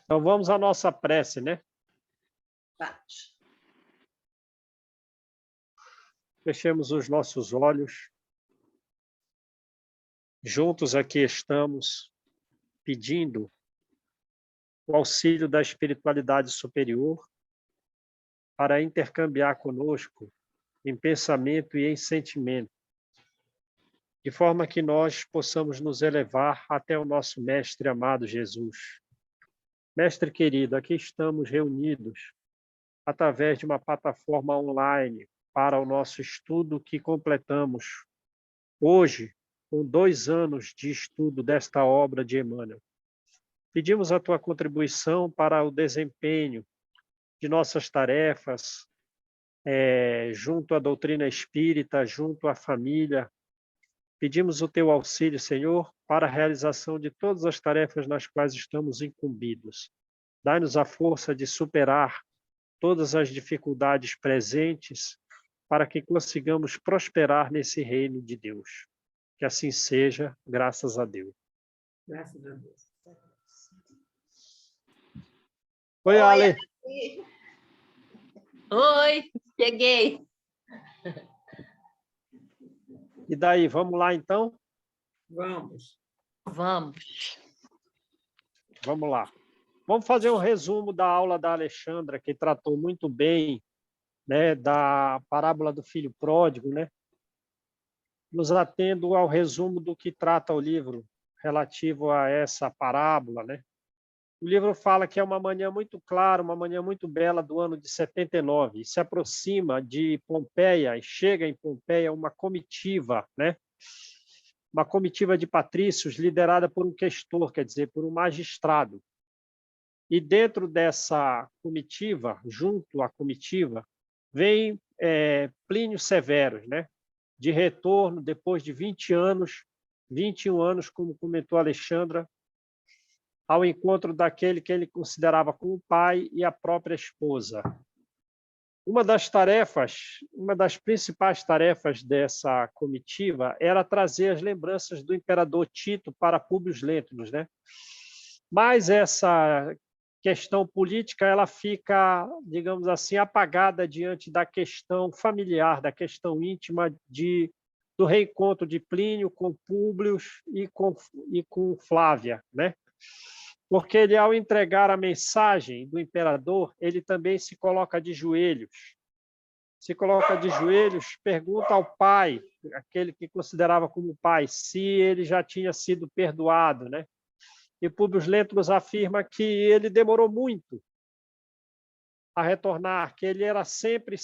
Então vamos à nossa prece, né? Vamos. Fechemos os nossos olhos. Juntos aqui estamos pedindo o auxílio da espiritualidade superior para intercambiar conosco em pensamento e em sentimento, de forma que nós possamos nos elevar até o nosso Mestre amado Jesus. Mestre querido, aqui estamos reunidos através de uma plataforma online para o nosso estudo que completamos hoje, com 2 anos de estudo desta obra de Emmanuel. Pedimos a tua contribuição para o desempenho de nossas tarefas, junto à doutrina espírita, junto à família. Pedimos o teu auxílio, Senhor, para a realização de todas as tarefas nas quais estamos incumbidos. Dai-nos a força de superar todas as dificuldades presentes para que consigamos prosperar nesse reino de Deus. Que assim seja, graças a Deus. Graças a Deus. Oi, Ale. Oi, cheguei. E daí, vamos lá então? Vamos. Vamos. Vamos lá. Vamos fazer um resumo da aula da Alexandra, que tratou muito bem, né, da parábola do filho pródigo, né? Nos atendo ao resumo do que trata o livro relativo a essa parábola, né? O livro fala que é uma manhã muito clara, uma manhã muito bela do ano de 79, e se aproxima de Pompeia e chega em Pompeia uma comitiva, né? Uma comitiva de patrícios liderada por um questor, quer dizer, por um magistrado. E dentro dessa comitiva, junto à comitiva, vem Plínio Severus, né? De retorno, depois de 20 anos, 21 anos, como comentou a Alexandra, ao encontro daquele que ele considerava como pai e a própria esposa. Uma das principais tarefas dessa comitiva era trazer as lembranças do imperador Tito para Públio Lentulus, né? Mas essa questão política ela fica, digamos assim, apagada diante da questão familiar, da questão íntima do reencontro de Plínio com Públio e com Flávia, né? Porque ele, ao entregar a mensagem do imperador, ele também se coloca de joelhos. Se coloca de joelhos, pergunta ao pai, aquele que considerava como pai, se ele já tinha sido perdoado, né? E Públio Lentulus afirma que ele demorou muito a retornar, que ele era sempre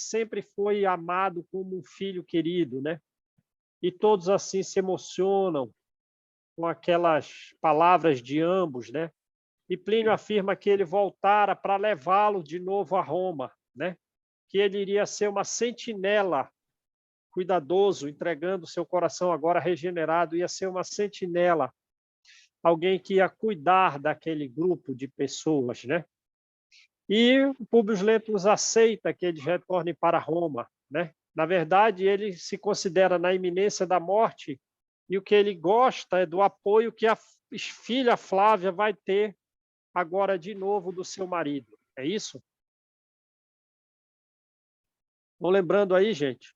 foi amado como um filho querido, né? E todos assim se emocionam com aquelas palavras de ambos, né? E Plínio afirma que ele voltara para levá-lo de novo a Roma, né? Que ele iria ser uma sentinela, cuidadoso, entregando seu coração agora regenerado, ia ser uma sentinela, alguém que ia cuidar daquele grupo de pessoas, né? E o Públio Lentulus aceita que eles retornem para Roma, né? Na verdade, ele se considera na iminência da morte e o que ele gosta é do apoio que a filha Flávia vai ter agora de novo do seu marido. É isso? Vão lembrando aí, gente?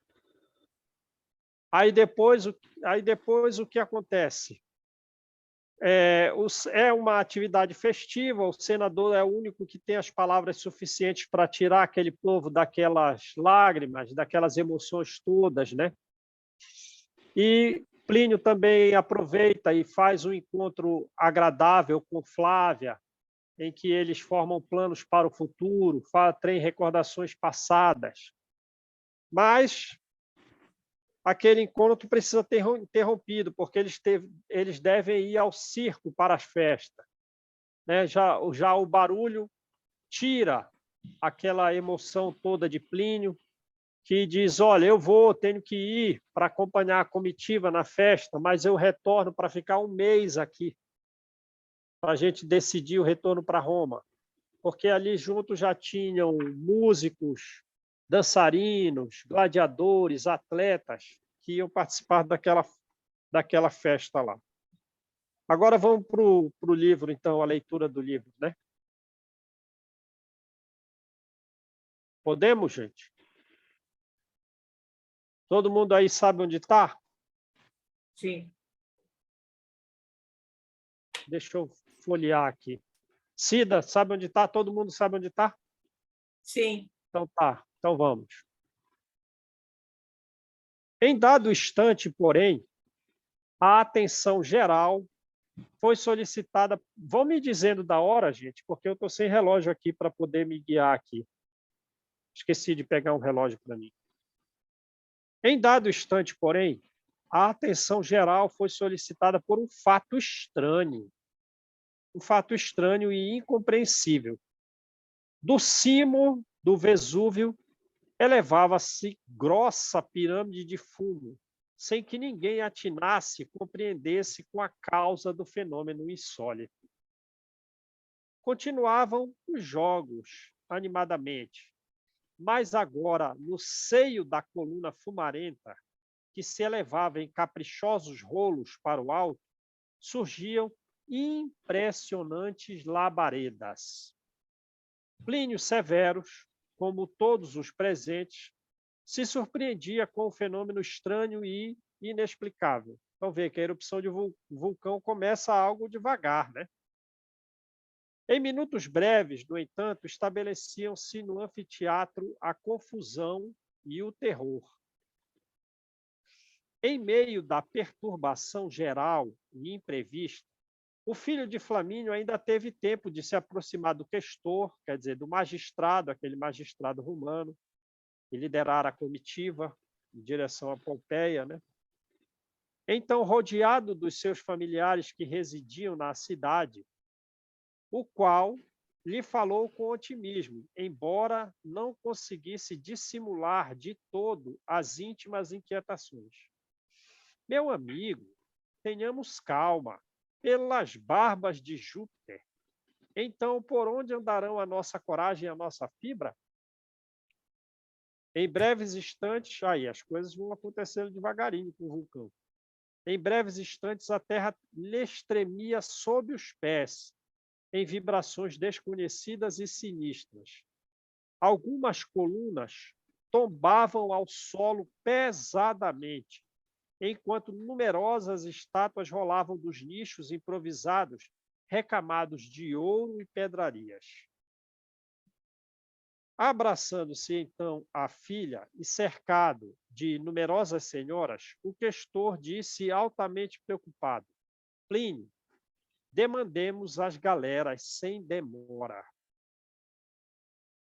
Aí depois o que acontece? É uma atividade festiva, o senador é o único que tem as palavras suficientes para tirar aquele povo daquelas lágrimas, daquelas emoções todas, né? E Plínio também aproveita e faz um encontro agradável com Flávia, em que eles formam planos para o futuro, têm recordações passadas. Mas aquele encontro precisa ter interrompido, porque eles devem ir ao circo para as festas, né? Já o barulho tira aquela emoção toda de Plínio, que diz, olha, tenho que ir para acompanhar a comitiva na festa, mas eu retorno para ficar 1 mês aqui, para a gente decidir o retorno para Roma. Porque ali junto já tinham músicos, dançarinos, gladiadores, atletas que iam participar daquela festa lá. Agora vamos para o livro, então, a leitura do livro, né? Podemos, gente? Todo mundo aí sabe onde está? Sim. Deixa eu folhear aqui. Cida, sabe onde está? Todo mundo sabe onde está? Sim. Então tá, então vamos. Em dado instante, porém, a atenção geral foi solicitada. Vão me dizendo da hora, gente, porque eu estou sem relógio aqui para poder me guiar aqui. Esqueci de pegar um relógio para mim. Em dado instante, porém, a atenção geral foi solicitada por um fato estranho e incompreensível. Do cimo do Vesúvio elevava-se grossa pirâmide de fumo, sem que ninguém atinasse e compreendesse com a causa do fenômeno insólito. Continuavam os jogos animadamente, mas agora, no seio da coluna fumarenta, que se elevava em caprichosos rolos para o alto, surgiam impressionantes labaredas. Plínio Severus, como todos os presentes, se surpreendia com o fenômeno estranho e inexplicável. Então, vê que a erupção de vulcão começa algo devagar, né? Em minutos breves, no entanto, estabeleciam-se no anfiteatro a confusão e o terror. Em meio da perturbação geral e imprevista, o filho de Flamínio ainda teve tempo de se aproximar do questor, quer dizer, do magistrado, aquele magistrado romano, e liderar a comitiva em direção a Pompeia, né? Então, rodeado dos seus familiares que residiam na cidade, o qual lhe falou com otimismo, embora não conseguisse dissimular de todo as íntimas inquietações. Meu amigo, tenhamos calma, pelas barbas de Júpiter. Então, por onde andarão a nossa coragem e a nossa fibra? Em breves instantes, aí as coisas vão acontecendo devagarinho com o vulcão. Em breves instantes, a terra lhes tremia sob os pés, em vibrações desconhecidas e sinistras. Algumas colunas tombavam ao solo pesadamente, enquanto numerosas estátuas rolavam dos nichos improvisados, recamados de ouro e pedrarias. Abraçando-se então à filha e cercado de numerosas senhoras, o questor disse altamente preocupado: Plínio, demandemos as galeras sem demora.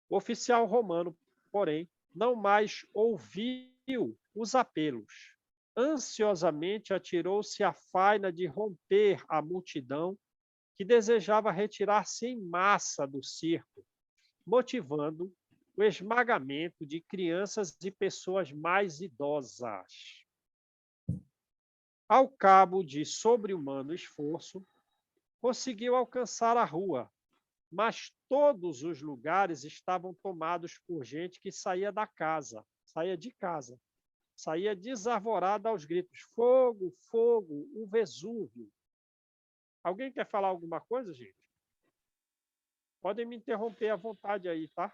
O oficial romano, porém, não mais ouviu os apelos. Ansiosamente atirou-se à faina de romper a multidão que desejava retirar-se em massa do circo, motivando o esmagamento de crianças e pessoas mais idosas. Ao cabo de sobre-humano esforço, conseguiu alcançar a rua, mas todos os lugares estavam tomados por gente que saía de casa, saía desarvorada aos gritos: fogo, fogo, o Vesúvio. Alguém quer falar alguma coisa, gente? Podem me interromper à vontade aí, tá?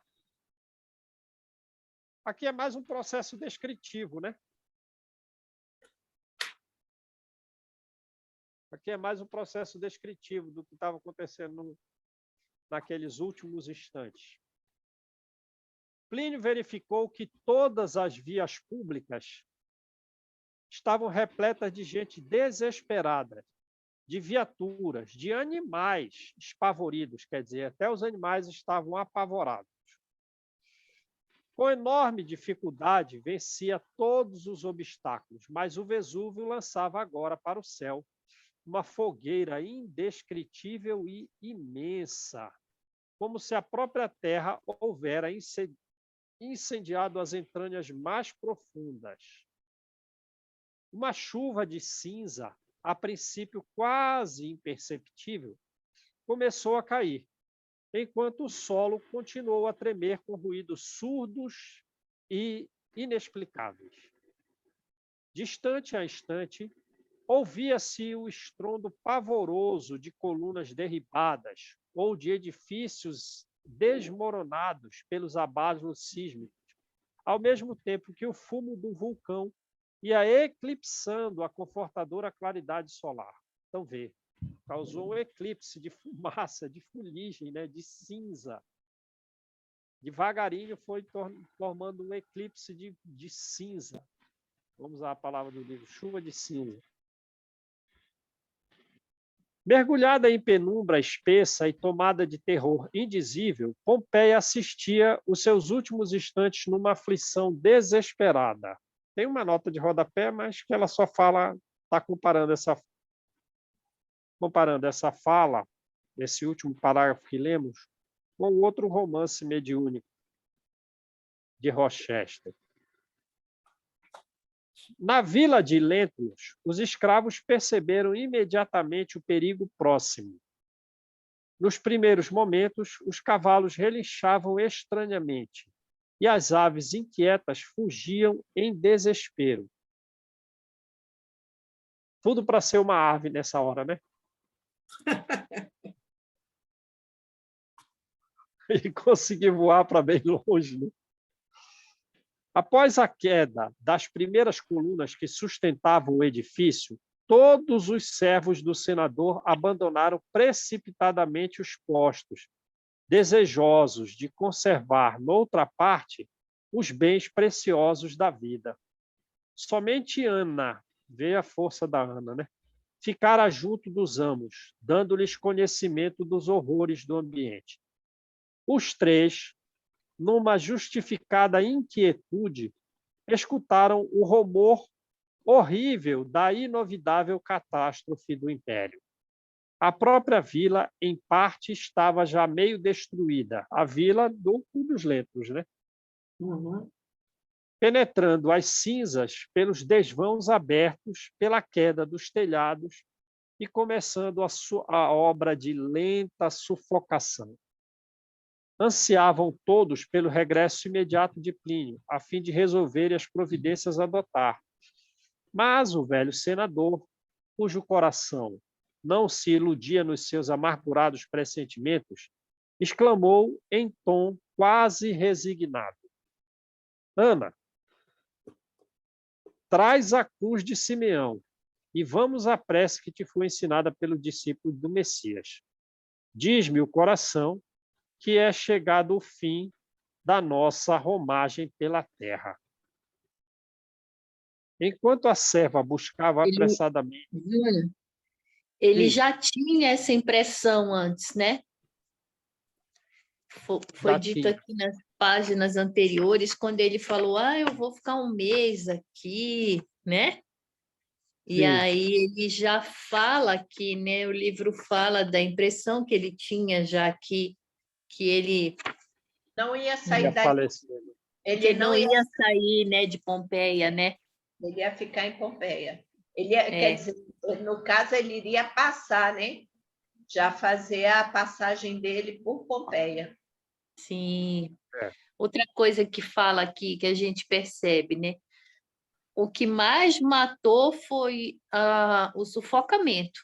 Aqui é mais um processo descritivo, né? Aqui é mais um processo descritivo do que estava acontecendo naqueles últimos instantes. Plínio verificou que todas as vias públicas estavam repletas de gente desesperada, de viaturas, de animais espavoridos, quer dizer, até os animais estavam apavorados. Com enorme dificuldade, vencia todos os obstáculos, mas o Vesúvio lançava agora para o céu uma fogueira indescritível e imensa, como se a própria terra houvera incendiado as entranhas mais profundas. Uma chuva de cinza, a princípio quase imperceptível, começou a cair, enquanto o solo continuou a tremer com ruídos surdos e inexplicáveis. De instante a instante, ouvia-se o estrondo pavoroso de colunas derribadas ou de edifícios desmoronados pelos abalos sísmicos, ao mesmo tempo que o fumo do vulcão ia eclipsando a confortadora claridade solar. Então, vê, causou um eclipse de fumaça, de fuligem, né, de cinza. Devagarinho foi formando um eclipse de cinza. Vamos usar a palavra do livro, chuva de cinza. Mergulhada em penumbra espessa e tomada de terror indizível, Pompeia assistia os seus últimos instantes numa aflição desesperada. Tem uma nota de rodapé, mas que ela só fala, está comparando essa fala, esse último parágrafo que lemos, com outro romance mediúnico de Rochester. Na vila de Lentulus, os escravos perceberam imediatamente o perigo próximo. Nos primeiros momentos, os cavalos relinchavam estranhamente e as aves inquietas fugiam em desespero. Tudo para ser uma ave nessa hora, né? E conseguir voar para bem longe, né? Após a queda das primeiras colunas que sustentavam o edifício, todos os servos do senador abandonaram precipitadamente os postos, desejosos de conservar, noutra parte, os bens preciosos da vida. Somente Ana, veio a força da Ana, né? Ficara junto dos amos, dando-lhes conhecimento dos horrores do ambiente. Os três, numa justificada inquietude, escutaram o rumor horrível da inovidável catástrofe do Império. A própria vila, em parte, estava já meio destruída, a vila do Públio Lentulus, né? Uhum. Penetrando as cinzas pelos desvãos abertos pela queda dos telhados e começando a obra de lenta sufocação. Ansiavam todos pelo regresso imediato de Plínio, a fim de resolverem as providências a adotar. Mas o velho senador, cujo coração não se iludia nos seus amargurados pressentimentos, exclamou em tom quase resignado: Ana, traz a cruz de Simeão e vamos à prece que te foi ensinada pelo discípulo do Messias. Diz-me o coração que é chegado o fim da nossa romagem pela terra. Enquanto a serva buscava apressadamente... Júnior, ele Sim. já tinha essa impressão antes, né? Foi dito aqui nas páginas anteriores, quando ele falou, eu vou ficar um mês aqui, né? E aí ele já fala aqui, né? O livro fala da impressão que ele tinha já que ele não ia sair daqui. Ele não ia sair, né, de Pompeia, né? Ele ia ficar em Pompeia. Quer dizer, no caso, ele iria passar, né? Já fazer a passagem dele por Pompeia. Sim. Outra coisa que fala aqui, que a gente percebe, né? O que mais matou foi o sufocamento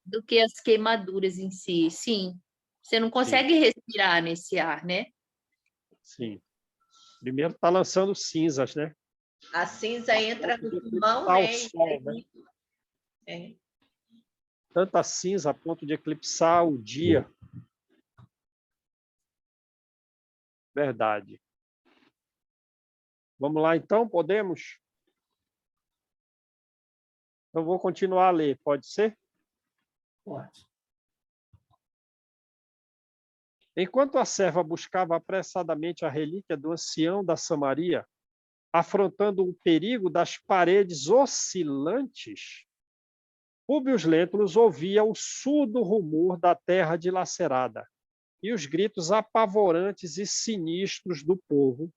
do que as queimaduras em si. Sim. Você não consegue respirar nesse ar, né? Sim. Primeiro está lançando cinzas, né? A cinza entra no pulmão, né? Sol, né? Tanta cinza a ponto de eclipsar o dia. Verdade. Vamos lá, então? Podemos? Eu vou continuar a ler, pode ser? Pode. Enquanto a serva buscava apressadamente a relíquia do ancião da Samaria, afrontando o perigo das paredes oscilantes, Públio Lentulus ouvia o surdo rumor da terra dilacerada e os gritos apavorantes e sinistros do povo,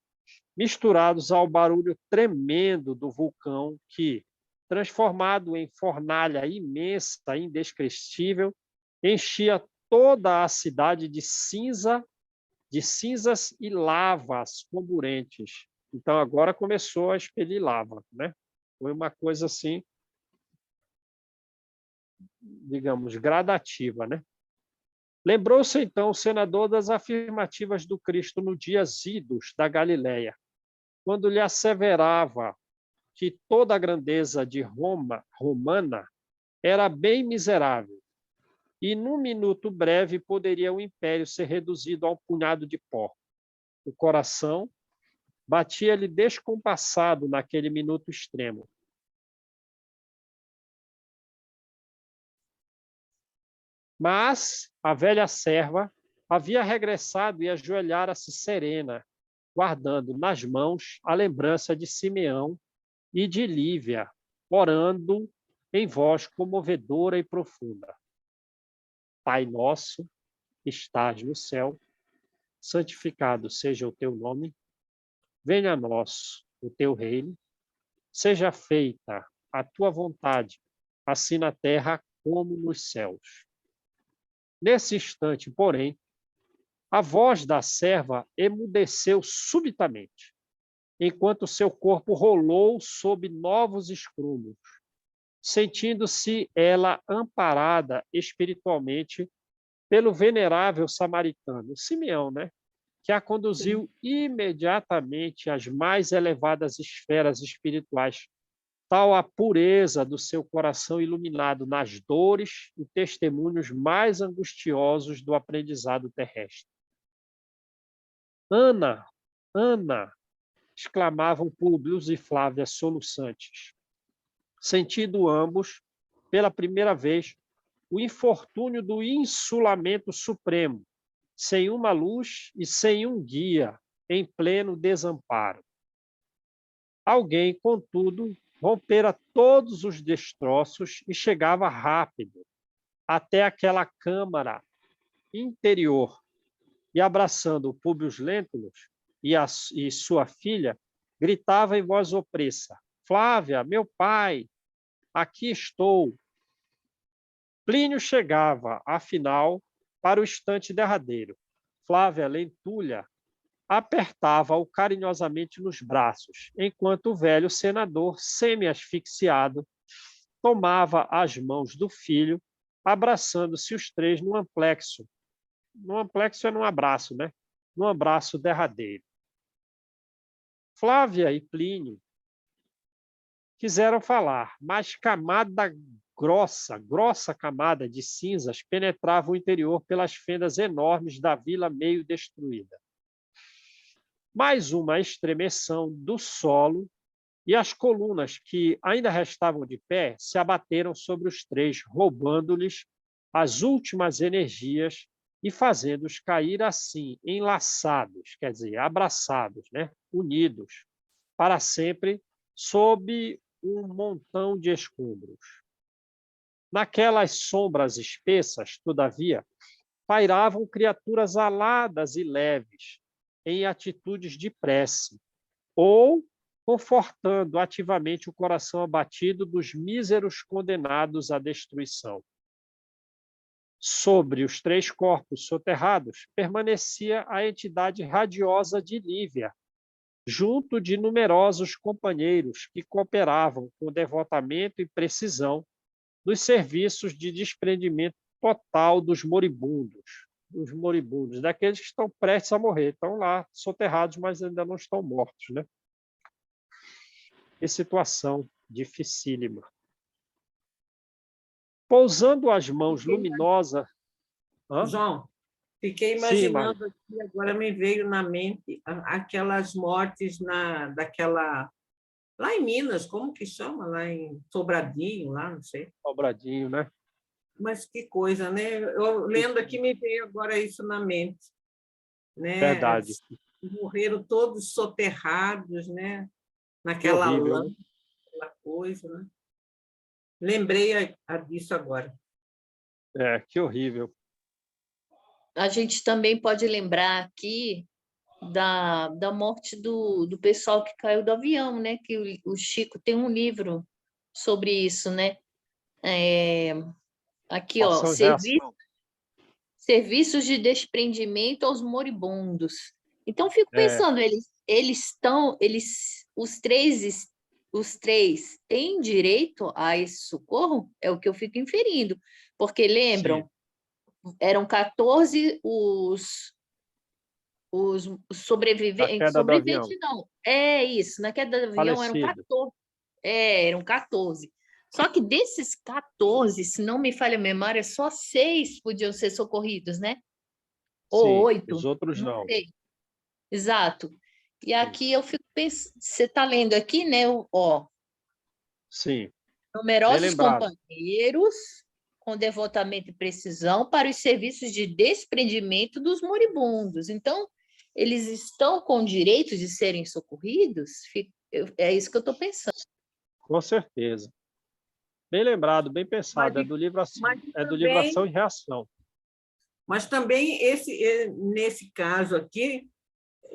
misturados ao barulho tremendo do vulcão que, transformado em fornalha imensa, indescritível, enchia toda a cidade de cinzas e lavas comburentes. Então, agora começou a expelir lava, né? Foi uma coisa assim, digamos, gradativa, né? Lembrou-se então o senador das afirmativas do Cristo no dias idos da Galileia, quando lhe asseverava que toda a grandeza de Roma romana era bem miserável, e num minuto breve poderia o império ser reduzido a um punhado de pó. O coração batia-lhe descompassado naquele minuto extremo. Mas a velha serva havia regressado e ajoelhara-se serena, guardando nas mãos a lembrança de Simeão e de Lívia, orando em voz comovedora e profunda. Pai nosso, que estás no céu, santificado seja o teu nome, venha a nós o teu reino, seja feita a tua vontade, assim na terra como nos céus. Nesse instante, porém, a voz da serva emudeceu subitamente, enquanto seu corpo rolou sob novos escrúmulos, sentindo-se ela amparada espiritualmente pelo venerável samaritano, Simeão, né? Que a conduziu imediatamente às mais elevadas esferas espirituais, tal a pureza do seu coração iluminado nas dores e testemunhos mais angustiosos do aprendizado terrestre. Ana, Ana, exclamavam Públio e Flávia soluçantes, sentindo ambos, pela primeira vez, o infortúnio do insulamento supremo, sem uma luz e sem um guia, em pleno desamparo. Alguém, contudo, rompera todos os destroços e chegava rápido até aquela câmara interior e, abraçando Públio Lentulus e sua filha, gritava em voz opressa: Flávia, meu pai, aqui estou. Plínio chegava, afinal, para o instante derradeiro. Flávia Lentulha apertava-o carinhosamente nos braços, enquanto o velho senador, semi-asfixiado, tomava as mãos do filho, abraçando-se os três no amplexo. No amplexo é num abraço, né? Num abraço derradeiro. Flávia e Plínio quiseram falar, mas camada grossa camada de cinzas penetrava o interior pelas fendas enormes da vila meio destruída. Mais uma estremeção do solo e as colunas que ainda restavam de pé se abateram sobre os três, roubando-lhes as últimas energias e fazendo-os cair assim, enlaçados, quer dizer, abraçados, né? Unidos, para sempre, sob um montão de escombros. Naquelas sombras espessas, todavia, pairavam criaturas aladas e leves, em atitudes de prece, ou confortando ativamente o coração abatido dos míseros condenados à destruição. Sobre os três corpos soterrados permanecia a entidade radiosa de Lívia, junto de numerosos companheiros que cooperavam com devotamento e precisão nos serviços de desprendimento total dos moribundos, daqueles que estão prestes a morrer, estão lá soterrados, mas ainda não estão mortos, né? Que situação dificílima. Pousando as mãos luminosas... João, fiquei imaginando aqui, agora me veio na mente aquelas mortes daquela... Lá em Minas, como que chama? Lá em Sobradinho, lá, não sei. Sobradinho, né? Mas que coisa, né? Eu lendo aqui, me veio agora isso na mente. Né? Verdade. Morreram todos soterrados, né? Naquela lã, aquela coisa, né? Lembrei disso agora. Que horrível. A gente também pode lembrar aqui da morte do pessoal que caiu do avião, né? Que o Chico tem um livro sobre isso, né? Aqui, ó, serviços de desprendimento aos moribundos. Então, fico pensando, os três têm direito a esse socorro? É o que eu fico inferindo, porque lembram, eram 14 os Da sobreviventes. queda do avião. Sobrevivente não. É isso, na queda do avião eram Falecido. 14. Eram 14. Só que desses 14, se não me falha a memória, só 6 podiam ser socorridos, né? Ou Sim, 8, os outros não. sei. Exato. E aqui eu fico pensando, você está lendo aqui, né? Ó, Sim, bem numerosos lembrado. companheiros com devotamento e precisão para os serviços de desprendimento dos moribundos. Então, eles estão com o direito de serem socorridos? É isso que eu estou pensando. Com certeza. Bem lembrado, bem pensado. É do livro Ação e Reação. Mas também, nesse caso aqui,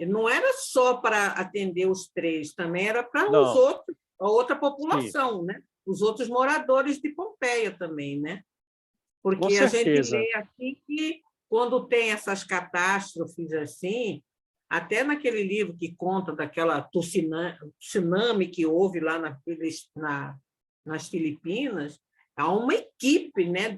não era só para atender os 3, também era para os outros, a outra população, né? Os outros moradores de Pompeia também, né? Porque a gente lê aqui que, quando tem essas catástrofes assim, até naquele livro que conta daquela tsunami que houve lá nas Filipinas, há uma equipe, né,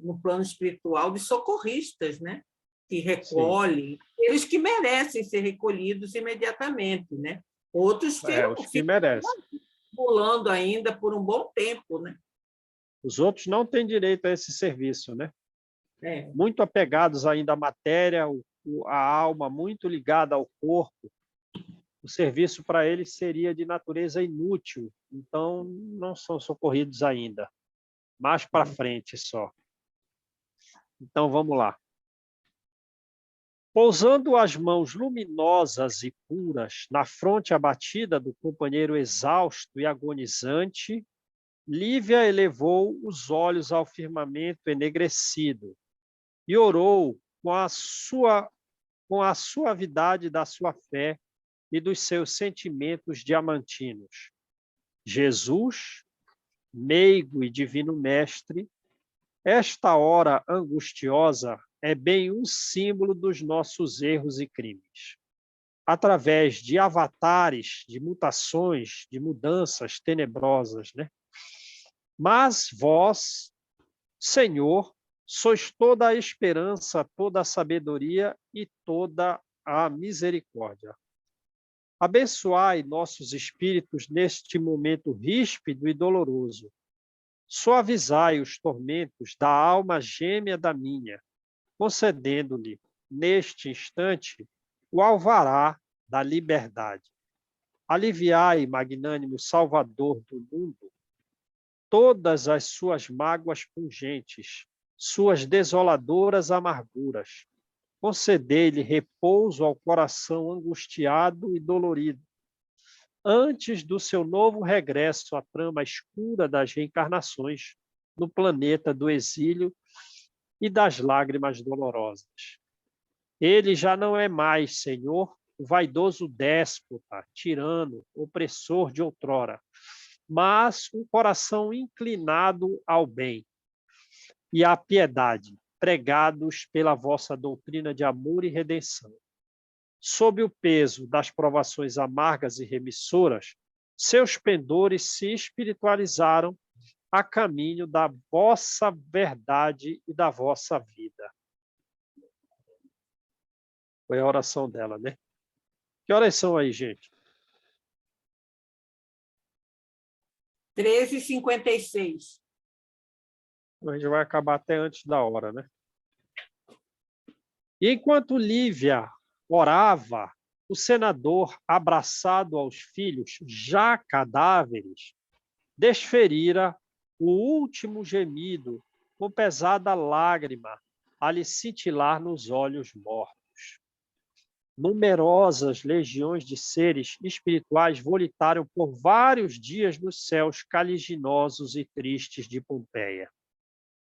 no plano espiritual de socorristas, né, que recolhem, eles que merecem ser recolhidos imediatamente, né? Outros ficam pulando ainda por um bom tempo, né? Os outros não têm direito a esse serviço, né? É. Muito apegados ainda à matéria, a alma muito ligada ao corpo. O serviço para eles seria de natureza inútil, então não são socorridos ainda. Mais para frente só. Então vamos lá. Pousando as mãos luminosas e puras na fronte abatida do companheiro exausto e agonizante, Lívia elevou os olhos ao firmamento enegrecido e orou com a suavidade da sua fé e dos seus sentimentos diamantinos. Jesus, meigo e divino mestre, esta hora angustiosa é bem um símbolo dos nossos erros e crimes. Através de avatares, de mutações, de mudanças tenebrosas, né? Mas vós, Senhor, sois toda a esperança, toda a sabedoria e toda a misericórdia. Abençoai nossos espíritos neste momento ríspido e doloroso. Suavizai os tormentos da alma gêmea da minha, concedendo-lhe, neste instante, o alvará da liberdade. Aliviai, magnânimo Salvador do mundo, todas as suas mágoas pungentes, suas desoladoras amarguras. Concedei-lhe repouso ao coração angustiado e dolorido, antes do seu novo regresso à trama escura das reencarnações, no planeta do exílio e das lágrimas dolorosas. Ele já não é mais, Senhor, o vaidoso déspota, tirano, opressor de outrora, mas um coração inclinado ao bem e à piedade, pregados pela vossa doutrina de amor e redenção. Sob o peso das provações amargas e remissoras, seus pendores se espiritualizaram a caminho da vossa verdade e da vossa vida. Foi a oração dela, né? Que horas são aí, gente? 13h56. A gente vai acabar até antes da hora, né? E enquanto Lívia orava, o senador, abraçado aos filhos, já cadáveres, desferira o último gemido com pesada lágrima a lhe cintilar nos olhos mortos. Numerosas legiões de seres espirituais volitaram por vários dias nos céus caliginosos e tristes de Pompeia.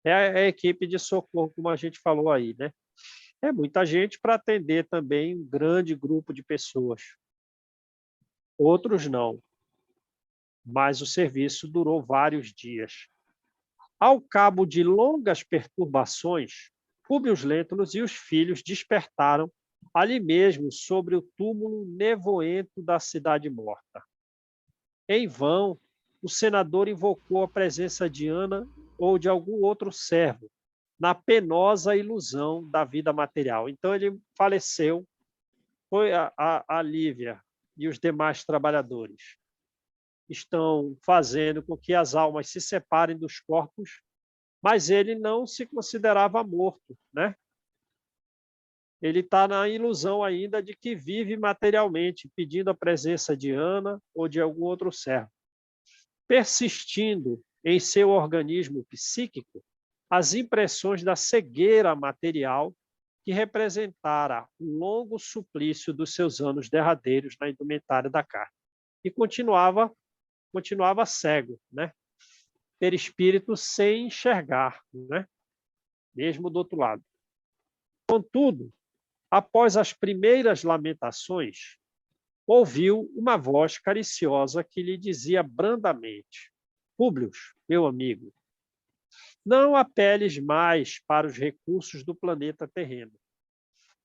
É a equipe de socorro, como a gente falou aí, né? É muita gente para atender também um grande grupo de pessoas. Outros não, mas o serviço durou vários dias. Ao cabo de longas perturbações, Públio Lentulus e os filhos despertaram ali mesmo sobre o túmulo nevoento da cidade morta. Em vão, o senador invocou a presença de Ana ou de algum outro servo, na penosa ilusão da vida material. Então, ele faleceu, foi a Lívia e os demais trabalhadores estão fazendo com que as almas se separem dos corpos, mas ele não se considerava morto, né? Ele está na ilusão ainda de que vive materialmente, pedindo a presença de Ana ou de algum outro servo, persistindo em seu organismo psíquico as impressões da cegueira material que representara o longo suplício dos seus anos derradeiros na indumentária da carne. E continuava cego, né? Perispírito sem enxergar, né? Mesmo do outro lado. Contudo, após as primeiras lamentações, ouviu uma voz cariciosa que lhe dizia brandamente: Públio, meu amigo, não apeles mais para os recursos do planeta terreno,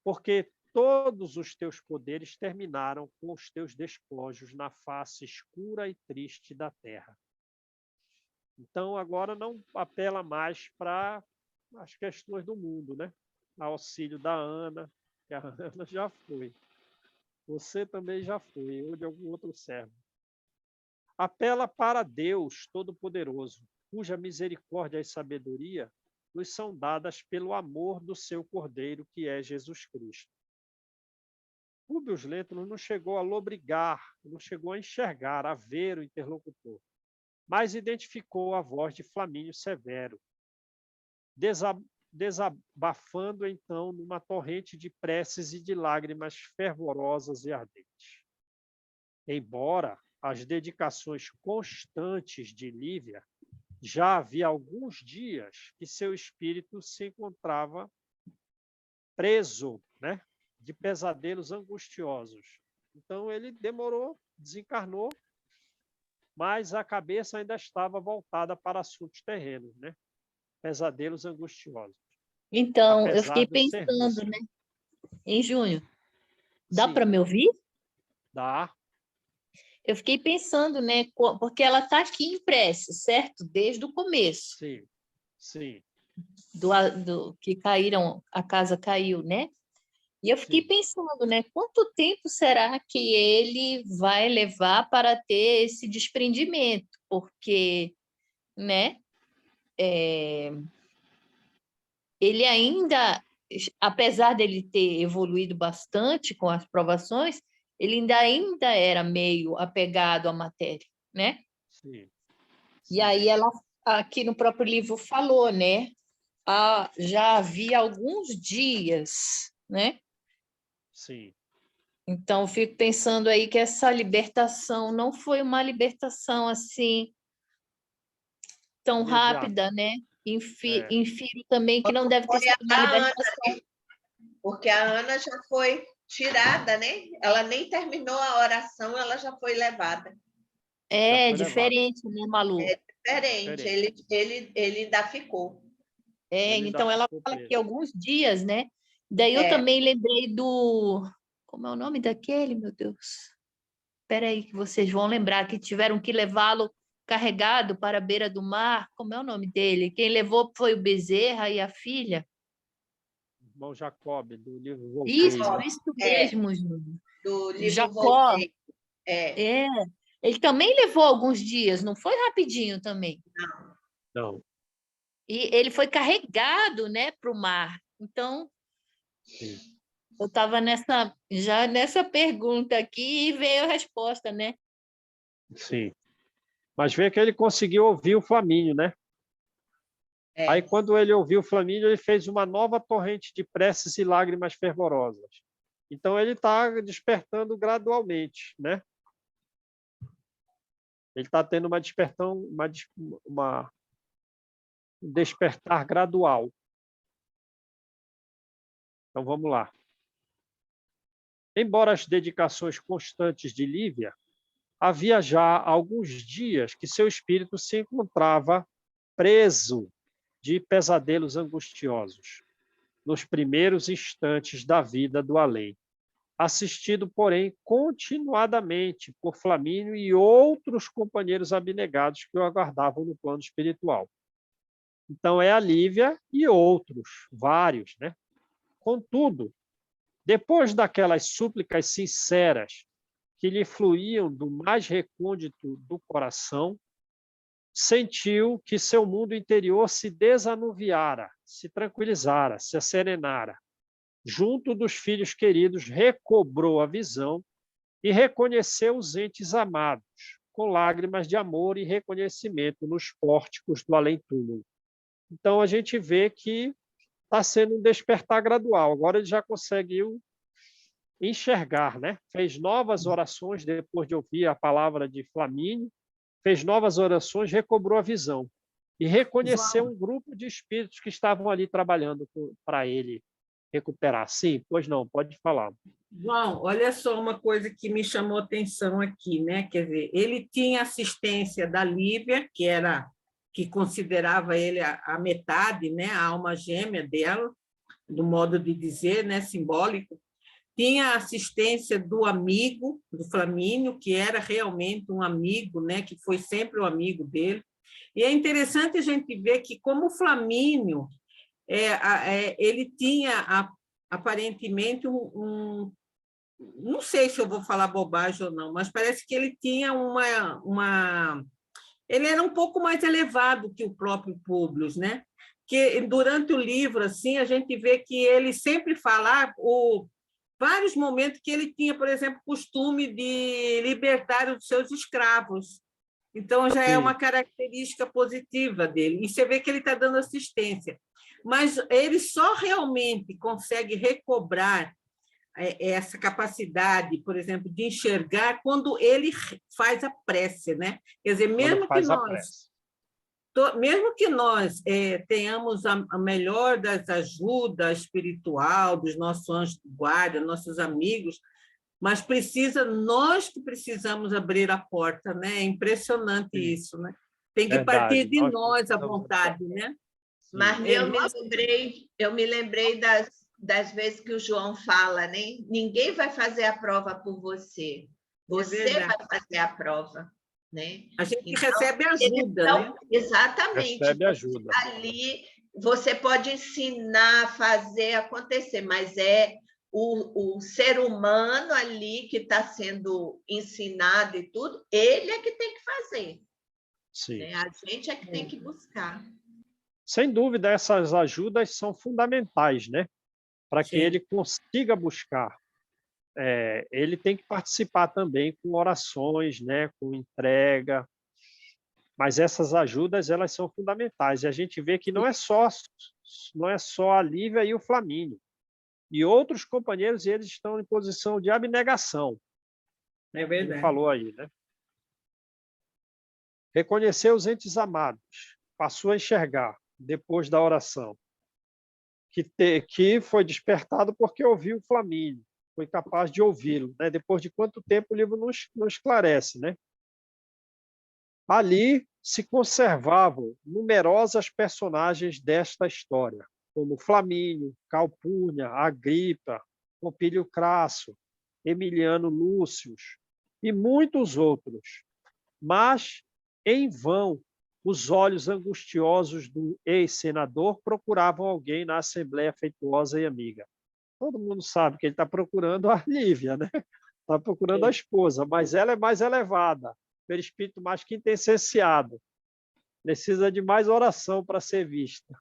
porque todos os teus poderes terminaram com os teus despojos na face escura e triste da terra. Então, agora não apela mais para as questões do mundo, né? Auxílio da Ana, que a Ana já foi. Você também já foi, ou de algum outro servo. Apela para Deus Todo-Poderoso, cuja misericórdia e sabedoria nos são dadas pelo amor do seu Cordeiro, que é Jesus Cristo. Públio Lentulus não chegou a lobrigar, não chegou a enxergar, a ver o interlocutor, mas identificou a voz de Flamínio Severo, desabafando então numa torrente de preces e de lágrimas fervorosas e ardentes. Embora as dedicações constantes de Lívia, já havia alguns dias que seu espírito se encontrava preso, né, de pesadelos angustiosos. Então ele demorou, desencarnou, mas a cabeça ainda estava voltada para assuntos terrenos, né? Pesadelos angustiosos. Então, eu Apesar fiquei do serviço. pensando, né? Em Júnior, dá Sim, para me ouvir? dá. Eu fiquei pensando, né? Porque ela está aqui em prece, certo? Desde o começo Sim, sim, do que caíram, a casa caiu, né? E eu fiquei sim. pensando, né? Quanto tempo será que ele vai levar para ter esse desprendimento? Porque, né? Ele ainda, apesar dele ter evoluído bastante com as provações, ele ainda era meio apegado à matéria, né? Sim, E sim, aí ela, aqui no próprio livro, falou, né? Já havia alguns dias, né? sim. Então, eu fico pensando aí que essa libertação não foi uma libertação assim tão Imediato. rápida, né? É, Infiro também que não deve ter Foi sido uma a Ana, libertação. porque a Ana já foi tirada, né? Ela nem terminou a oração, ela já foi levada. já É foi levado. diferente, né, Malu? É diferente, ele ainda ficou. Ele ainda Então ela ficou fala que preso. alguns dias, né? Daí eu É, também lembrei do. Como é o nome daquele, meu Deus? Espera aí, que vocês vão lembrar que tiveram que levá-lo carregado para a beira do mar. Como é o nome dele? Quem levou foi o Bezerra e a filha. Irmão Jacob, do livro Voltei, Isso, né? isso é, mesmo, Júnior. do livro Jacó, Voltei. É, é. Ele também levou alguns dias, não foi rapidinho também. Não, E ele foi carregado, né, para o mar. Então, sim, eu estava já nessa pergunta aqui e veio a resposta, né? sim. Mas vê que ele conseguiu ouvir o Flamínio, né? Aí, é. quando ele ouviu o Flamínio, ele fez uma nova torrente de preces e lágrimas fervorosas. Então, ele está despertando gradualmente, né? Ele está tendo uma um despertar gradual. Então, vamos lá. Embora as dedicações constantes de Lívia, havia já alguns dias que seu espírito se encontrava preso de pesadelos angustiosos, nos primeiros instantes da vida do além, assistido, porém, continuadamente por Flamínio e outros companheiros abnegados que o aguardavam no plano espiritual. Então, é a Lívia e outros, vários, né? Contudo, depois daquelas súplicas sinceras que lhe fluíam do mais recôndito do coração, sentiu que seu mundo interior se desanuviara, se tranquilizara, se asserenara. Junto dos filhos queridos, recobrou a visão e reconheceu os entes amados, com lágrimas de amor e reconhecimento nos pórticos do além-túmulo. Então, a gente vê que está sendo um despertar gradual. Agora ele já conseguiu enxergar, né? Fez novas orações depois de ouvir a palavra de Flamínio, fez novas orações, recobrou a visão e reconheceu um grupo de espíritos que estavam ali trabalhando para ele recuperar. Sim, pois não, pode falar. João, olha só uma coisa que me chamou a atenção aqui, né? Quer dizer, ele tinha assistência da Lívia, que considerava ele a metade, né? A alma gêmea dela, do modo de dizer, né? Simbólico. Tinha a assistência do amigo, do Flamínio, que era realmente um amigo, né? Que foi sempre o amigo dele. E é interessante a gente ver que, como o Flamínio, ele tinha aparentemente não sei se eu vou falar bobagem ou não, mas parece que ele tinha ele era um pouco mais elevado que o próprio Públio, né? Que durante o livro assim a gente vê que ele sempre fala vários momentos que ele tinha, por exemplo, costume de libertar os seus escravos. Então já é uma característica positiva dele. E você vê que ele está dando assistência. Mas ele só realmente consegue recobrar essa capacidade, por exemplo, de enxergar quando ele faz a prece, né? Quer dizer, mesmo que nós tenhamos a melhor das ajudas espiritual dos nossos anjos de guarda, nossos amigos, mas nós que precisamos abrir a porta, né? É impressionante isso, né? Tem que partir de nós a vontade, né? Mas eu me lembrei das vezes que o João fala, né? Ninguém vai fazer a prova por você. Você vai fazer a prova, né? A gente recebe ajuda, né? Exatamente. Recebe ajuda. Ali você pode ensinar a fazer acontecer, mas é o ser humano ali que está sendo ensinado e tudo, ele é que tem que fazer. Sim. Né? A gente é que tem que buscar. Sem dúvida, essas ajudas são fundamentais, né? Para que ele consiga buscar. Ele tem que participar também com orações, né? Com entrega. Mas essas ajudas, elas são fundamentais. E a gente vê que não é só a Lívia e o Flamínio. E outros companheiros, eles estão em posição de abnegação. É verdade. Ele falou aí, né? Reconheceu os entes amados, passou a enxergar, depois da oração, que foi despertado porque ouviu o Flamínio, foi capaz de ouvi-lo, né? Depois de quanto tempo o livro não esclarece, né? Ali se conservavam numerosas personagens desta história, como Flamínio, Calpurnia, Agripa, Pompílio Crasso, Emiliano Lúcio e muitos outros. Mas, em vão, os olhos angustiosos do ex-senador procuravam alguém na Assembleia afetuosa e amiga. Todo mundo sabe que ele está procurando a Lívia, né? Está procurando a esposa, mas ela é mais elevada, perispírito mais quintessenciado. Precisa de mais oração para ser vista.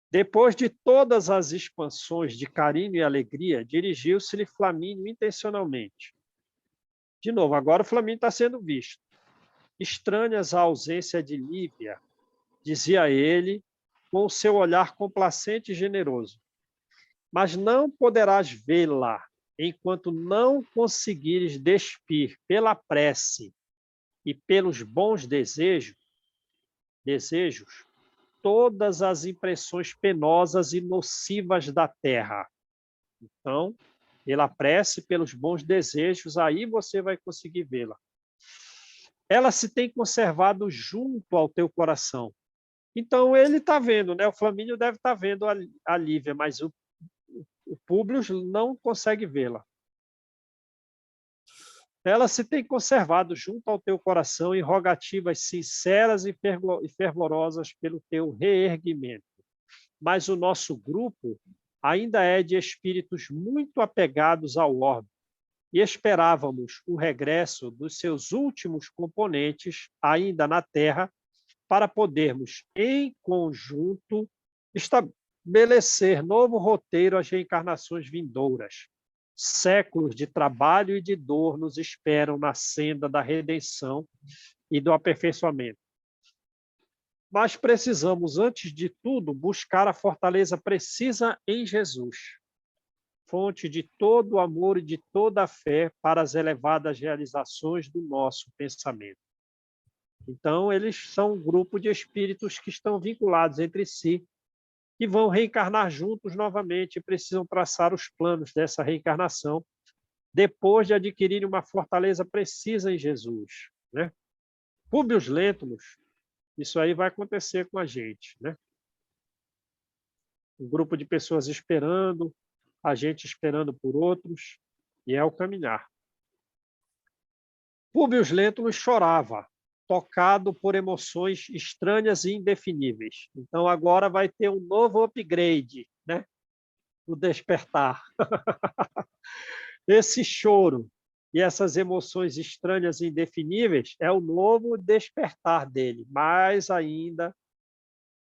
Depois de todas as expansões de carinho e alegria, dirigiu-se-lhe Flamínio intencionalmente. De novo, agora o Flamínio está sendo visto. Estranhas à ausência de Lívia, dizia ele, com o seu olhar complacente e generoso. Mas não poderás vê-la enquanto não conseguires despir pela prece e pelos bons desejos todas as impressões penosas e nocivas da terra. Então, pela prece, pelos bons desejos, aí você vai conseguir vê-la. Ela se tem conservado junto ao teu coração. Então, ele está vendo, né? O Flamínio deve estar vendo a Lívia, mas o Públio não consegue vê-la. ela se tem conservado junto ao teu coração em rogativas sinceras e fervorosas pelo teu reerguimento. Mas o nosso grupo ainda é de espíritos muito apegados ao orbe, e esperávamos o regresso dos seus últimos componentes ainda na Terra para podermos, em conjunto, estabelecer novo roteiro às reencarnações vindouras. Séculos de trabalho e de dor nos esperam na senda da redenção e do aperfeiçoamento. Mas precisamos, antes de tudo, buscar a fortaleza precisa em Jesus, fonte de todo o amor e de toda a fé para as elevadas realizações do nosso pensamento. Então, eles são um grupo de espíritos que estão vinculados entre si, que vão reencarnar juntos novamente e precisam traçar os planos dessa reencarnação depois de adquirirem uma fortaleza precisa em Jesus, né? Públio Lentulus, isso aí vai acontecer com a gente, né? Um grupo de pessoas esperando, a gente esperando por outros, e é o caminhar. Públio Lentulus chorava, tocado por emoções estranhas e indefiníveis. Então, agora vai ter um novo upgrade, né? O despertar. Esse choro e essas emoções estranhas e indefiníveis é o novo despertar dele, mais ainda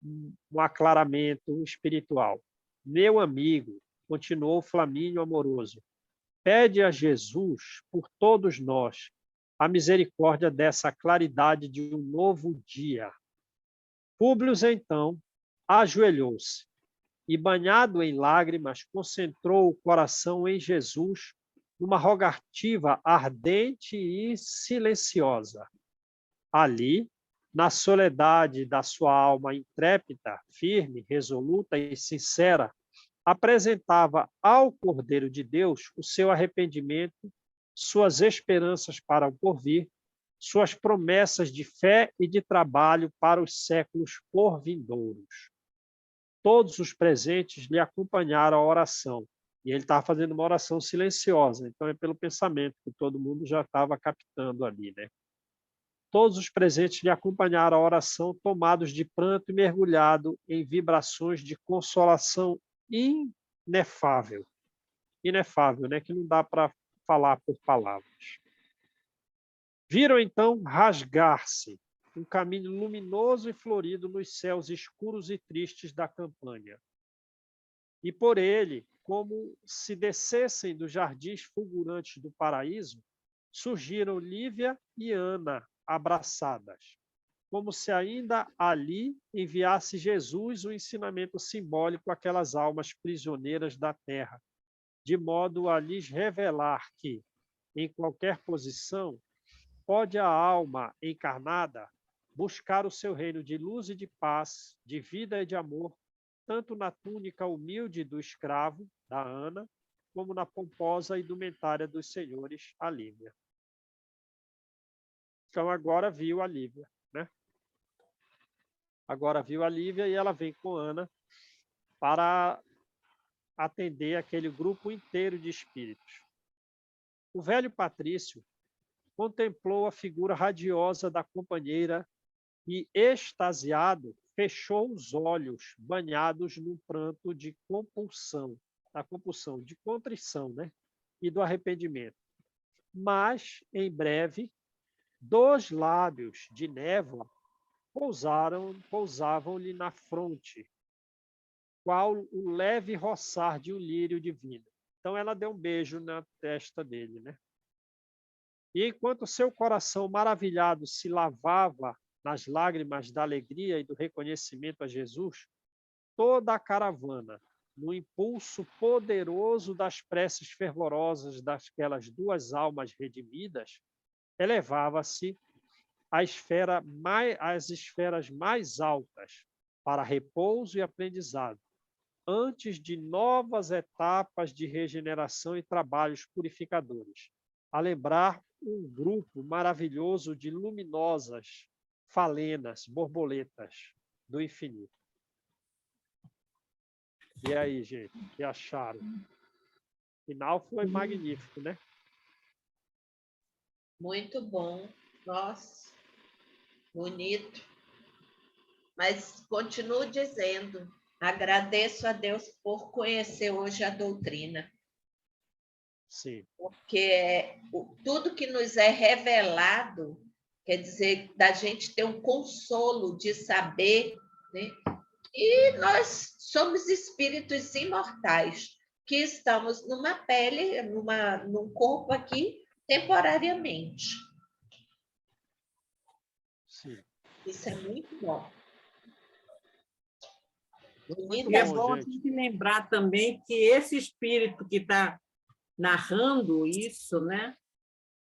um aclaramento espiritual. Meu amigo, continuou Flamínio amoroso, pede a Jesus por todos nós a misericórdia dessa claridade de um novo dia. Públio, então, ajoelhou-se e, banhado em lágrimas, concentrou o coração em Jesus numa rogativa ardente e silenciosa. Ali, na soledade da sua alma intrépida, firme, resoluta e sincera, apresentava ao Cordeiro de Deus o seu arrependimento, suas esperanças para o porvir, suas promessas de fé e de trabalho para os séculos porvindouros. Todos os presentes lhe acompanharam a oração, e ele estava fazendo uma oração silenciosa, então é pelo pensamento que todo mundo já estava captando ali, né? Todos os presentes lhe acompanharam a oração, tomados de pranto e mergulhado em vibrações de consolação inefável. Inefável, né? Que não dá para falar por palavras. Viram, então, rasgar-se um caminho luminoso e florido nos céus escuros e tristes da campanha. E por ele, como se descessem dos jardins fulgurantes do paraíso, surgiram Lívia e Ana abraçadas, como se ainda ali enviasse Jesus o ensinamento simbólico àquelas almas prisioneiras da terra, de modo a lhes revelar que, em qualquer posição, pode a alma encarnada buscar o seu reino de luz e de paz, de vida e de amor, tanto na túnica humilde do escravo, da Ana, como na pomposa indumentária dos senhores, a Lívia. Então, agora viu a Lívia, né? Agora viu a Lívia e ela vem com Ana para atender aquele grupo inteiro de espíritos. O velho Patrício contemplou a figura radiosa da companheira e, extasiado, fechou os olhos, banhados num pranto de compulsão, de contrição, né? E do arrependimento. Mas, em breve, 2 lábios de névoa pousavam-lhe na fronte, qual o leve roçar de um lírio divino. Então, ela deu um beijo na testa dele, né? E enquanto seu coração maravilhado se lavava nas lágrimas da alegria e do reconhecimento a Jesus, toda a caravana, no impulso poderoso das preces fervorosas daquelas 2 almas redimidas, elevava-se às esferas mais altas para repouso e aprendizado, antes de novas etapas de regeneração e trabalhos purificadores, a lembrar um grupo maravilhoso de luminosas falenas, borboletas do infinito. E aí, gente, o que acharam? O final foi magnífico, né? Muito bom. Nossa, bonito. Mas continuo dizendo, agradeço a Deus por conhecer hoje a doutrina, Sim, porque tudo que nos é revelado, quer dizer, da gente ter um consolo de saber, né? E nós somos espíritos imortais, que estamos numa pele, num corpo aqui, temporariamente. sim. Isso é muito bom. Muito E é bom, bom a gente. gente lembrar também que esse espírito que está narrando isso, né?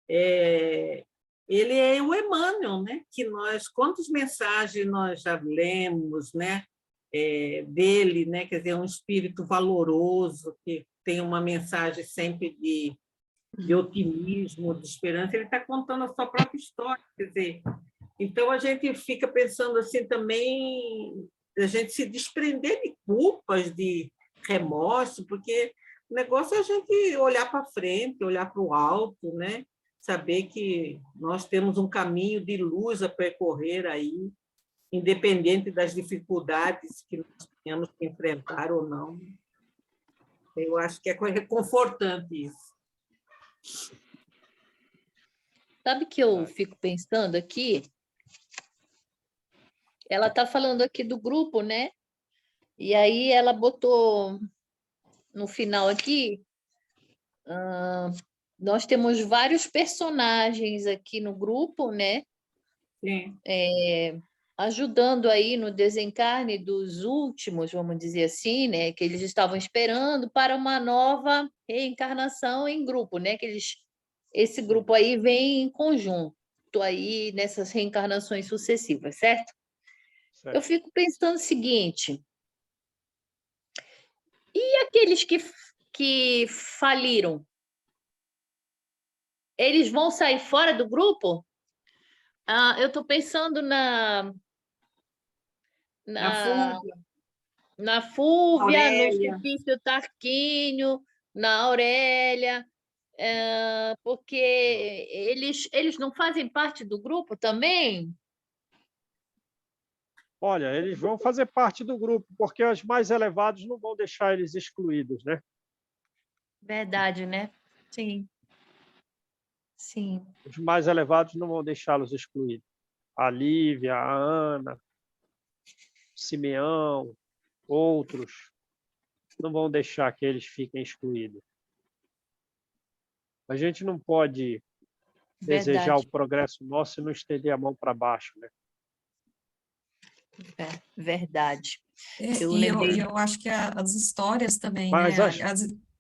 Ele é o Emmanuel, né? Que nós, quantas mensagens nós já lemos, né? Dele, né? Quer dizer, um espírito valoroso que tem uma mensagem sempre de otimismo, de esperança. Ele está contando a sua própria história, quer dizer. Então a gente fica pensando assim também, a gente se desprender de culpas, de remorso, porque o negócio é a gente olhar para frente, olhar para o alto, né? Saber que nós temos um caminho de luz a percorrer aí, independente das dificuldades que nós tenhamos que enfrentar ou não. Eu acho que é reconfortante isso. Sabe que eu fico pensando aqui? Ela está falando aqui do grupo, né? E aí ela botou no final aqui, nós temos vários personagens aqui no grupo, né? Sim. Ajudando aí no desencarne dos últimos, vamos dizer assim, né? Que eles estavam esperando para uma nova reencarnação em grupo, né? Esse grupo aí vem em conjunto aí nessas reencarnações sucessivas, certo? Eu fico pensando o seguinte: e aqueles que faliram? Eles vão sair fora do grupo? Eu estou pensando na Fúvia, no Aurélia. Sulpício Tarquínio, na Aurélia, porque eles não fazem parte do grupo também? Olha, eles vão fazer parte do grupo, porque os mais elevados não vão deixar eles excluídos, né? Verdade, né? Sim. Sim. Os mais elevados não vão deixá-los excluídos. A Lívia, a Ana, Simeão, outros, não vão deixar que eles fiquem excluídos. A gente não pode desejar o progresso nosso e não estender a mão para baixo, né? Verdade. Eu acho que as histórias também, Mas né?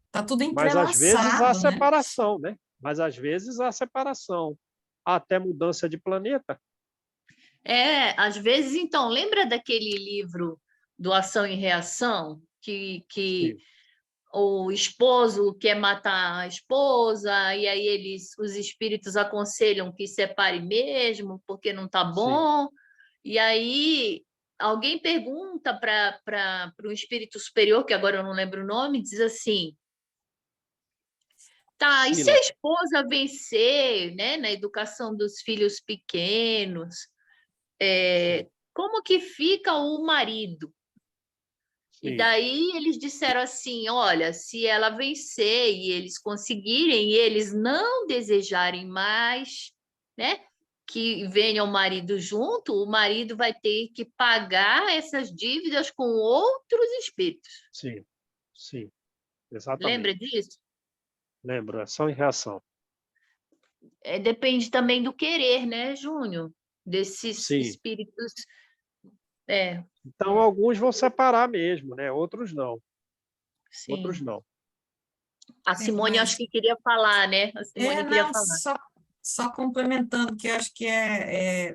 Tá tudo Mas às vezes há entrelaçado, né? separação, né? Mas às vezes há separação. Há até mudança de planeta. Às vezes, então, lembra daquele livro do Ação e Reação, que o esposo quer matar a esposa, e aí os espíritos aconselham que separe mesmo, porque não está bom. Sim. E aí alguém pergunta para o espírito superior, que agora eu não lembro o nome, diz assim: tá, e se a esposa vencer, né, na educação dos filhos pequenos, como que fica o marido? Sim. E daí eles disseram assim: olha, se ela vencer e eles conseguirem, e eles não desejarem mais, né, que venha o marido junto, o marido vai ter que pagar essas dívidas com outros espíritos. Sim, sim, exatamente. Lembra disso? Lembro, ação e reação. Depende também do querer, né, Júnior? Desses espíritos. Então, alguns vão separar mesmo, né? Outros não. Sim. Outros não. A Simone, acho que queria falar, né? A Simone queria falar. Só complementando, que eu acho que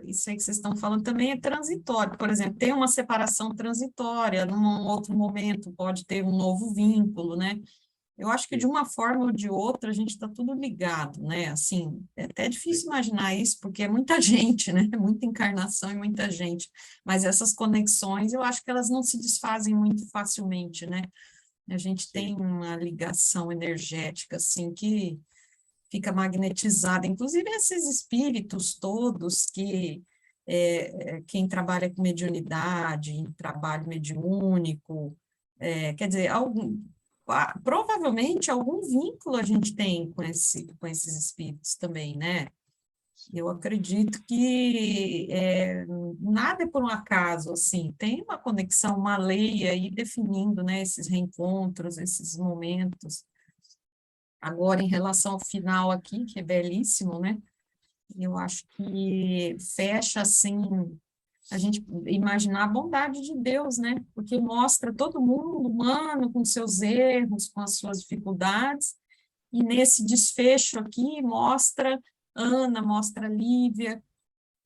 isso aí que vocês estão falando também é transitório. Por exemplo, tem uma separação transitória, num outro momento pode ter um novo vínculo, né? Eu acho que de uma forma ou de outra a gente está tudo ligado, né? Assim, é até difícil imaginar isso, porque é muita gente, né? Muita encarnação e muita gente. Mas essas conexões, eu acho que elas não se desfazem muito facilmente, né? A gente tem uma ligação energética, assim, que fica magnetizada. Inclusive, esses espíritos todos que quem trabalha com mediunidade, trabalho mediúnico, quer dizer, provavelmente algum vínculo a gente tem com esses espíritos também, né? Eu acredito que nada é por um acaso, assim, tem uma conexão, uma lei aí definindo, né, esses reencontros, esses momentos. Agora, em relação ao final aqui, que é belíssimo, né? Eu acho que fecha, assim, a gente imaginar a bondade de Deus, né? Porque mostra todo mundo humano, com seus erros, com as suas dificuldades, e nesse desfecho aqui mostra Ana, mostra Lívia,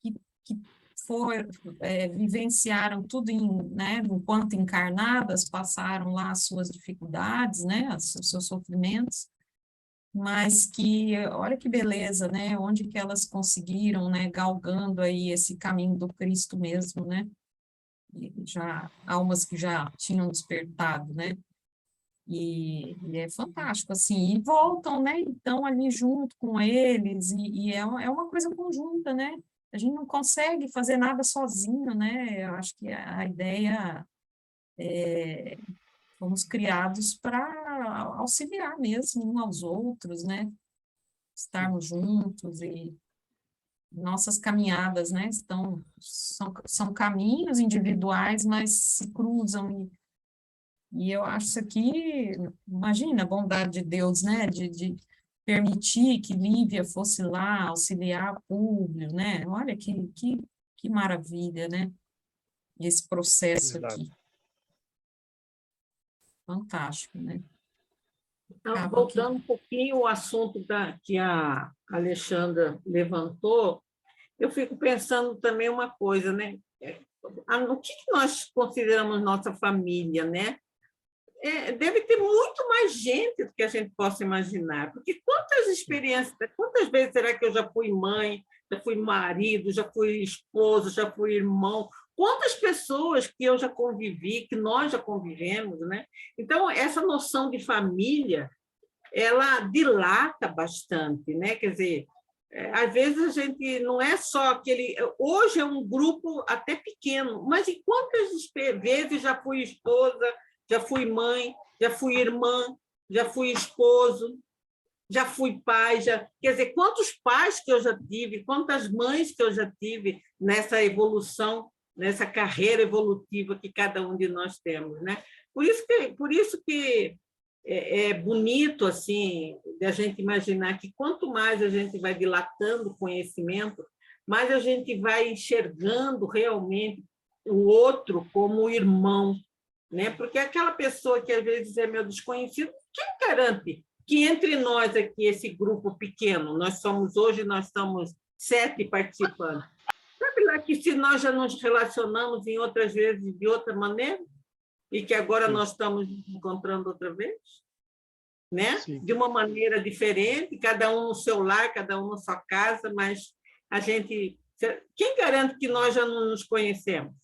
que vivenciaram tudo né, enquanto encarnadas, passaram lá as suas dificuldades, né, os seus sofrimentos, mas que, olha que beleza, né, onde que elas conseguiram, né, galgando aí esse caminho do Cristo mesmo, né, e já, almas que já tinham despertado, né, e é fantástico, assim, e voltam, né, então ali junto com eles, e é uma coisa conjunta, né, a gente não consegue fazer nada sozinho, né, eu acho que a ideia fomos criados para auxiliar mesmo uns aos outros, né, estarmos juntos e nossas caminhadas, né, são caminhos individuais, mas se cruzam e eu acho isso aqui, imagina a bondade de Deus, né, de permitir que Lívia fosse lá auxiliar Públio, né, olha que maravilha, né, esse processo Verdade. aqui, fantástico, né. Então, Acaba voltando um pouquinho ao assunto que a Alexandra levantou, eu fico pensando também uma coisa, né? O que nós consideramos nossa família, né? Deve ter muito mais gente do que a gente possa imaginar, porque quantas experiências, quantas vezes será que eu já fui mãe, já fui marido, já fui esposo, já fui irmão, quantas pessoas que eu já convivi, que nós já convivemos, né? Então, essa noção de família, ela dilata bastante, né? Quer dizer, às vezes a gente não é só aquele... Hoje é um grupo até pequeno, mas em quantas vezes já fui esposa, já fui mãe, já fui irmã, já fui esposo, já fui pai, quer dizer, quantos pais que eu já tive, quantas mães que eu já tive nessa evolução, nessa carreira evolutiva que cada um de nós temos, né? Por isso que é bonito assim a gente imaginar que quanto mais a gente vai dilatando o conhecimento, mais a gente vai enxergando realmente o outro como irmão, né? Porque aquela pessoa que às vezes é meu desconhecido, quem garante que entre nós aqui, esse grupo pequeno, nós somos 7 participantes, sabe lá que se nós já nos relacionamos em outras vezes de outra maneira, e que agora nós estamos nos encontrando outra vez, né? De uma maneira diferente, cada um no seu lar, cada um na sua casa, mas a gente... Quem garante que nós já não nos conhecemos?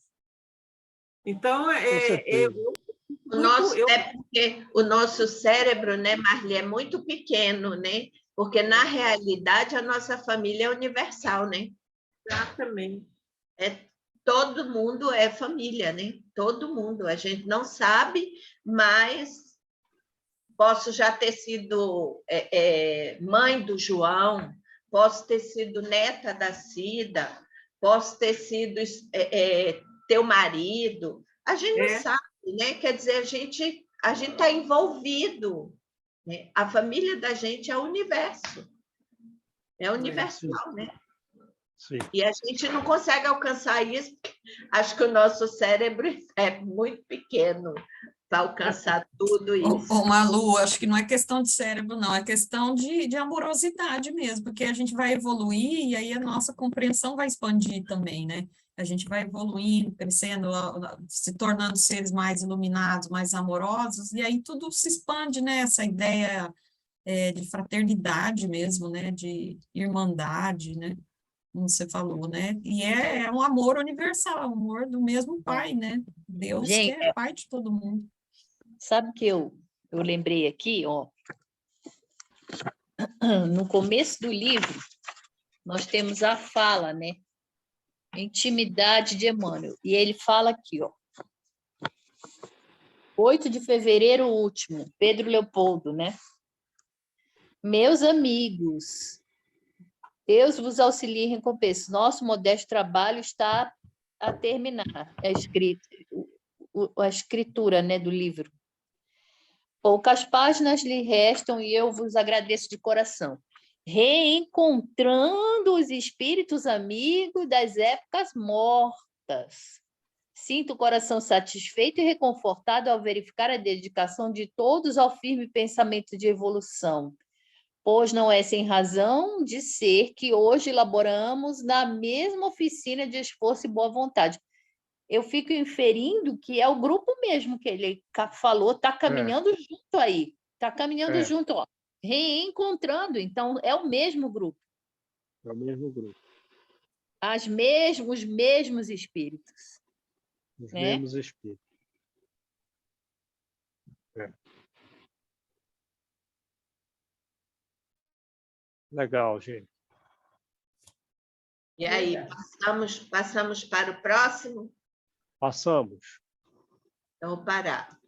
Então, porque o nosso cérebro, né, Marli, é muito pequeno, né? Porque, na realidade, a nossa família é universal, né? Exatamente. Todo mundo é família, né? Todo mundo. A gente não sabe, mas posso já ter sido mãe do João, posso ter sido neta da Cida, posso ter sido teu marido. A gente não sabe, né? Quer dizer, a gente está envolvido, né? A família da gente é o universo. É universal, né? Sim. E a gente não consegue alcançar isso. Acho que o nosso cérebro é muito pequeno para alcançar tudo isso. Malu, acho que não é questão de cérebro, não, é questão de amorosidade mesmo, porque a gente vai evoluir e aí a nossa compreensão vai expandir também, né? A gente vai evoluindo, crescendo, se tornando seres mais iluminados, mais amorosos, e aí tudo se expande, né? Essa ideia de fraternidade mesmo, né? De irmandade, né? Como você falou, né? E é um amor universal, um amor do mesmo Pai, né? Deus Gente, que é Pai de todo mundo. Sabe que eu lembrei aqui, ó, no começo do livro, nós temos a fala, né? Intimidade de Emmanuel. E ele fala aqui, ó. 8 de fevereiro último, Pedro Leopoldo, né? Meus amigos, Deus vos auxilie e recompense. Nosso modesto trabalho está a terminar. É escrito, a escritura, né, do livro. Poucas páginas lhe restam e eu vos agradeço de coração. Reencontrando os espíritos amigos das épocas mortas. Sinto o coração satisfeito e reconfortado ao verificar a dedicação de todos ao firme pensamento de evolução, pois não é sem razão de ser que hoje elaboramos na mesma oficina de esforço e boa vontade. Eu fico inferindo que é o grupo mesmo que ele falou, está caminhando junto aí, está caminhando junto, ó, reencontrando, então é o mesmo grupo. É o mesmo grupo. Os mesmos espíritos. Os né? mesmos espíritos. Legal, gente. E aí, passamos para o próximo? Passamos. Então, vou parar.